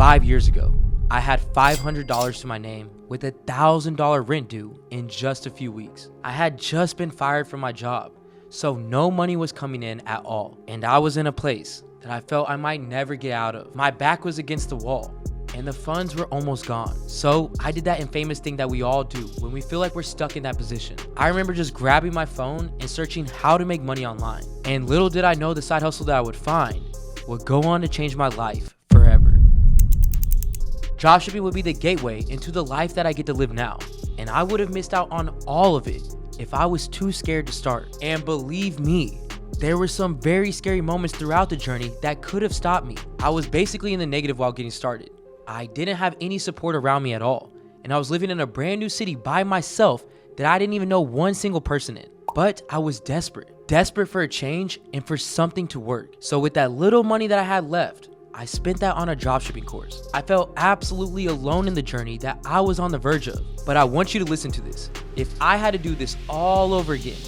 5 years ago, I had $500 to my name with a $1,000 rent due in just a few weeks. I had just been fired from my job, so no money was coming in at all. And I was in a place that I felt I might never get out of. My back was against the wall and the funds were almost gone. So I did that infamous thing that we all do when we feel like we're stuck in that position. I remember just grabbing my phone and searching how to make money online. And little did I know the side hustle that I would find would go on to change my life forever. Dropshipping would be the gateway into the life that I get to live now. And I would have missed out on all of it if I was too scared to start. And believe me, there were some very scary moments throughout the journey that could have stopped me. I was basically in the negative while getting started. I didn't have any support around me at all. And I was living in a brand new city by myself that I didn't even know one single person in. But I was desperate for a change and for something to work. So with that little money that I had left, I spent that on a dropshipping course. I felt absolutely alone in the journey that I was on the verge of. But I want you to listen to this. If I had to do this all over again,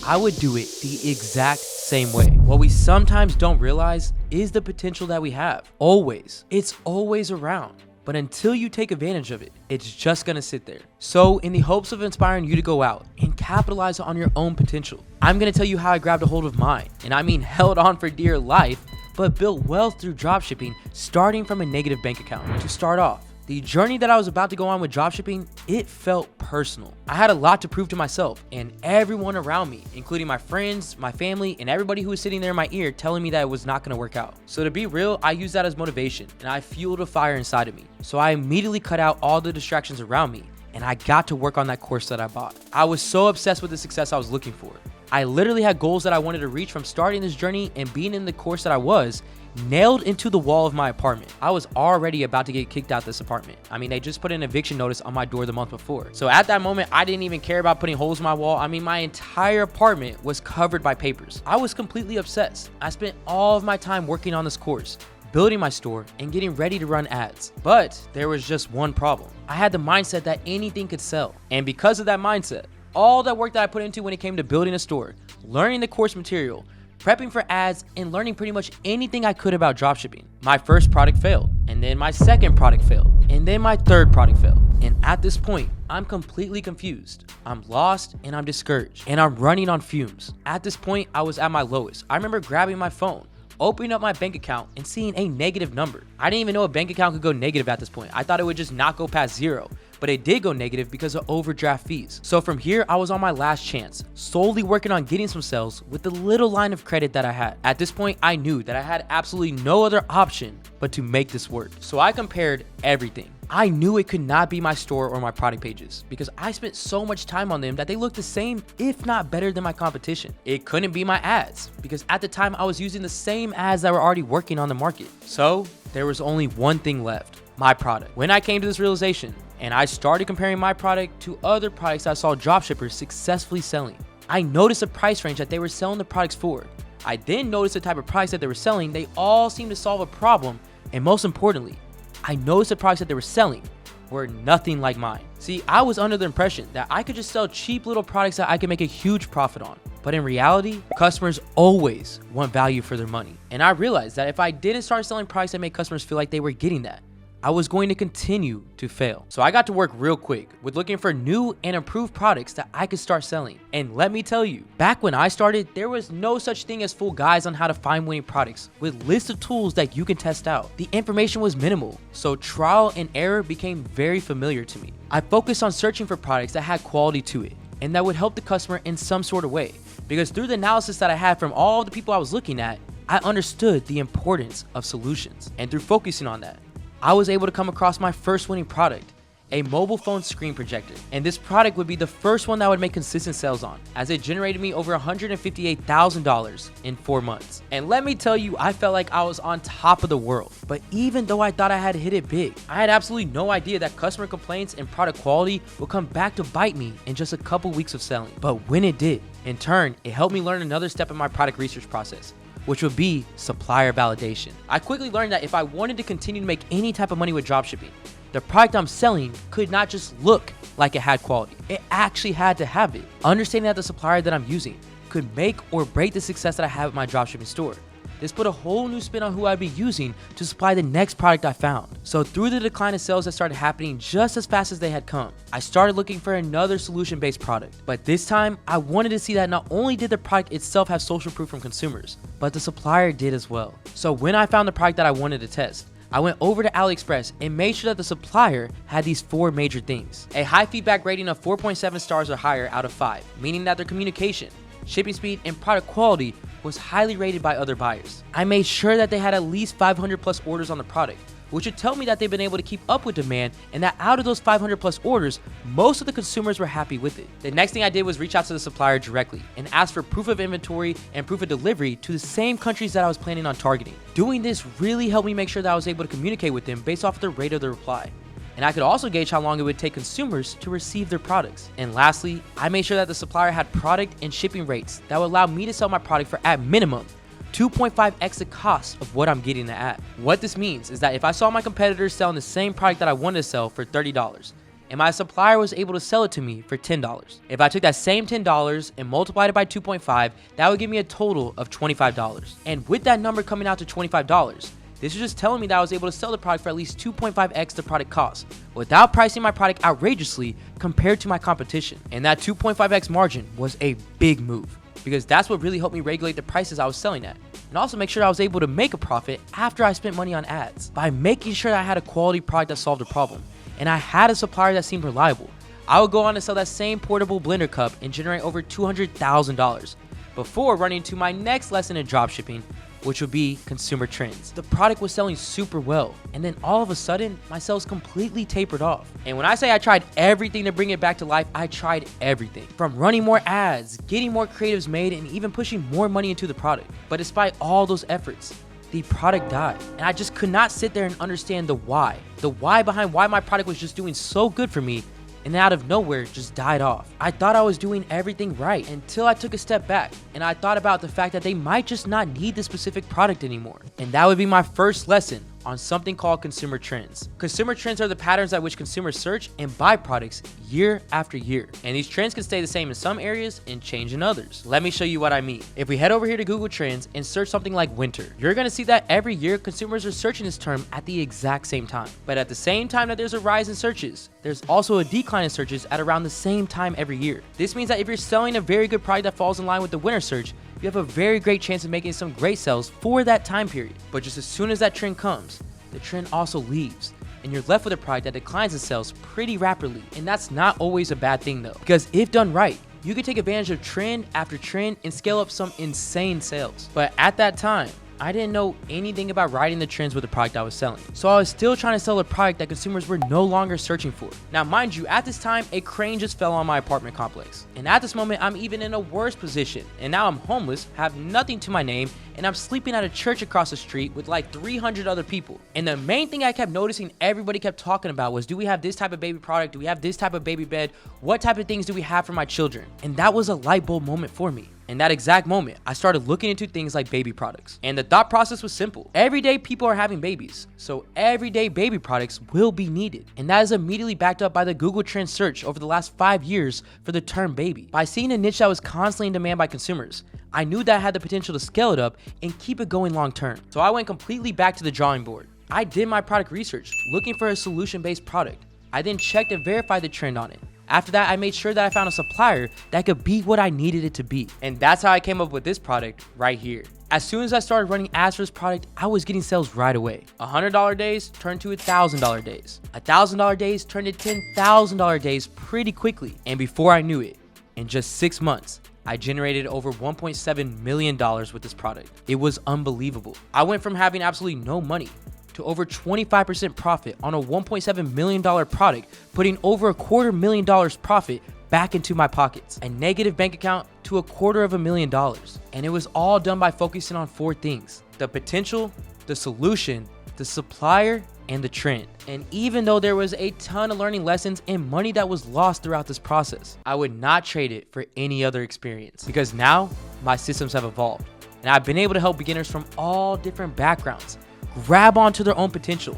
I would do it the exact same way. What we sometimes don't realize is the potential that we have. Always. It's always around. But until you take advantage of it, it's just gonna sit there. So in the hopes of inspiring you to go out and capitalize on your own potential, I'm gonna tell you how I grabbed a hold of mine. And I mean held on for dear life, but built wealth through dropshipping, starting from a negative bank account. To start off, the journey that I was about to go on with dropshipping, it felt personal. I had a lot to prove to myself and everyone around me, including my friends, my family, and everybody who was sitting there in my ear telling me that it was not gonna work out. So to be real, I used that as motivation and I fueled a fire inside of me. So I immediately cut out all the distractions around me and I got to work on that course that I bought. I was so obsessed with the success I was looking for. I literally had goals that I wanted to reach from starting this journey and being in the course that I was, nailed into the wall of my apartment. I was already about to get kicked out this apartment. I mean, they just put an eviction notice on my door the month before. So at that moment, I didn't even care about putting holes in my wall. I mean, my entire apartment was covered by papers. I was completely obsessed. I spent all of my time working on this course, building my store, and getting ready to run ads. But there was just one problem. I had the mindset that anything could sell. And because of that mindset, all that work that I put into when it came to building a store, learning the course material, prepping for ads, and learning pretty much anything I could about dropshipping, my first product failed, and then my second product failed, and then my third product failed. And at this point, I'm completely confused. I'm lost and I'm discouraged and I'm running on fumes. At this point, I was at my lowest. I remember grabbing my phone, opening up my bank account and seeing a negative number. I didn't even know a bank account could go negative at this point. I thought it would just not go past zero, but it did go negative because of overdraft fees. So from here, I was on my last chance, solely working on getting some sales with the little line of credit that I had. At this point, I knew that I had absolutely no other option but to make this work. So I compared everything. I knew it could not be my store or my product pages because I spent so much time on them that they looked the same, if not better than my competition. It couldn't be my ads because at the time I was using the same ads that were already working on the market. So there was only one thing left, my product. When I came to this realization and I started comparing my product to other products I saw dropshippers successfully selling, I noticed the price range that they were selling the products for. I then noticed the type of products that they were selling. They all seemed to solve a problem, and most importantly, I noticed the products that they were selling were nothing like mine. See, I was under the impression that I could just sell cheap little products that I could make a huge profit on. But in reality, customers always want value for their money. And I realized that if I didn't start selling products that made customers feel like they were getting that, I was going to continue to fail. So I got to work real quick with looking for new and improved products that I could start selling. And let me tell you, back when I started, there was no such thing as full guides on how to find winning products with lists of tools that you can test out. The information was minimal, so trial and error became very familiar to me. I focused on searching for products that had quality to it and that would help the customer in some sort of way. Because through the analysis that I had from all the people I was looking at, I understood the importance of solutions. And through focusing on that, I was able to come across my first winning product, a mobile phone screen projector. And this product would be the first one that I would make consistent sales on, as it generated me over $158,000 in 4 months. And let me tell you, I felt like I was on top of the world. But even though I thought I had hit it big, I had absolutely no idea that customer complaints and product quality would come back to bite me in just a couple weeks of selling. But when it did, in turn, it helped me learn another step in my product research process, which would be supplier validation. I quickly learned that if I wanted to continue to make any type of money with dropshipping, the product I'm selling could not just look like it had quality. It actually had to have it. Understanding that the supplier that I'm using could make or break the success that I have at my dropshipping store. This put a whole new spin on who I'd be using to supply the next product I found. So through the decline of sales that started happening just as fast as they had come, I started looking for another solution-based product. But this time, I wanted to see that not only did the product itself have social proof from consumers, but the supplier did as well. So when I found the product that I wanted to test, I went over to AliExpress and made sure that the supplier had these 4 major things. A high feedback rating of 4.7 stars or higher out of 5, meaning that their communication, shipping speed, and product quality was highly rated by other buyers. I made sure that they had at least 500 plus orders on the product, which would tell me that they've been able to keep up with demand and that out of those 500 plus orders, most of the consumers were happy with it. The next thing I did was reach out to the supplier directly and ask for proof of inventory and proof of delivery to the same countries that I was planning on targeting. Doing this really helped me make sure that I was able to communicate with them based off of the rate of the reply. And I could also gauge how long it would take consumers to receive their products. And lastly, I made sure that the supplier had product and shipping rates that would allow me to sell my product for at minimum 2.5x the cost of what I'm getting it at. What this means is that if I saw my competitors selling the same product that I wanted to sell for $30, and my supplier was able to sell it to me for $10, if I took that same $10 and multiplied it by 2.5, that would give me a total of $25. And with that number coming out to $25, this is just telling me that I was able to sell the product for at least 2.5x the product cost, without pricing my product outrageously compared to my competition. And that 2.5x margin was a big move, because that's what really helped me regulate the prices I was selling at, and also make sure I was able to make a profit after I spent money on ads. By making sure that I had a quality product that solved a problem, and I had a supplier that seemed reliable, I would go on to sell that same portable blender cup and generate over $200,000 before running to my next lesson in dropshipping, which would be consumer trends. The product was selling super well, and then all of a sudden, my sales completely tapered off. And when I say I tried everything to bring it back to life, I tried everything. From running more ads, getting more creatives made, and even pushing more money into the product. But despite all those efforts, the product died. And I just could not sit there and understand the why. The why behind why my product was just doing so good for me, and out of nowhere just died off. I thought I was doing everything right until I took a step back and I thought about the fact that they might just not need the specific product anymore. And that would be my first lesson on something called consumer trends. Consumer trends are the patterns at which consumers search and buy products year after year. And these trends can stay the same in some areas and change in others. Let me show you what I mean. If we head over here to Google Trends and search something like winter, you're gonna see that every year consumers are searching this term at the exact same time. But at the same time that there's a rise in searches, there's also a decline in searches at around the same time every year. This means that if you're selling a very good product that falls in line with the winter search, you have a very great chance of making some great sales for that time period. But just as soon as that trend comes, the trend also leaves, and you're left with a product that declines in sales pretty rapidly. And that's not always a bad thing though, because if done right, you can take advantage of trend after trend and scale up some insane sales. But at that time, I didn't know anything about riding the trends with the product I was selling. So I was still trying to sell a product that consumers were no longer searching for. Now, mind you, at this time, a crane just fell on my apartment complex. And at this moment, I'm even in a worse position. And now I'm homeless, have nothing to my name, and I'm sleeping at a church across the street with like 300 other people. And the main thing I kept noticing everybody kept talking about was, do we have this type of baby product? Do we have this type of baby bed? What type of things do we have for my children? And that was a light bulb moment for me. In that exact moment, I started looking into things like baby products. And the thought process was simple. Every day people are having babies, so everyday baby products will be needed. And that is immediately backed up by the Google Trends search over the last 5 years for the term baby. By seeing a niche that was constantly in demand by consumers, I knew that I had the potential to scale it up and keep it going long term. So I went completely back to the drawing board. I did my product research, looking for a solution-based product. I then checked and verified the trend on it. After that, I made sure that I found a supplier that could be what I needed it to be. And that's how I came up with this product right here. As soon as I started running ads for this product, I was getting sales right away. $100 days turned to $1,000 days. $1,000 days turned to $10,000 days pretty quickly. And before I knew it, in just 6 months, I generated over $1.7 million with this product. It was unbelievable. I went from having absolutely no money to over 25% profit on a $1.7 million product, putting over $250,000 profit back into my pockets. A negative bank account to $250,000. And it was all done by focusing on 4 things: the potential, the solution, the supplier, and the trend. And even though there was a ton of learning lessons and money that was lost throughout this process, I would not trade it for any other experience, because now my systems have evolved and I've been able to help beginners from all different backgrounds grab onto their own potential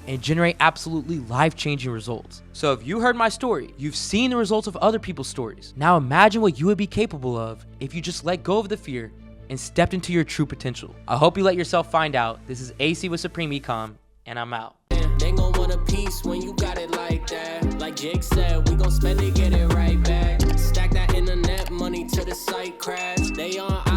and generate absolutely life-changing results. So if you heard my story, you've seen the results of other people's stories. Now imagine what you would be capable of if you just let go of the fear and stepped into your true potential. I hope you let yourself find out. This is AC with Supreme Ecom, and I'm out. They gon' want a piece when you got it like that. Like Jake said, we gon' spend it, get it right back. Stack that internet money till the site crash. They on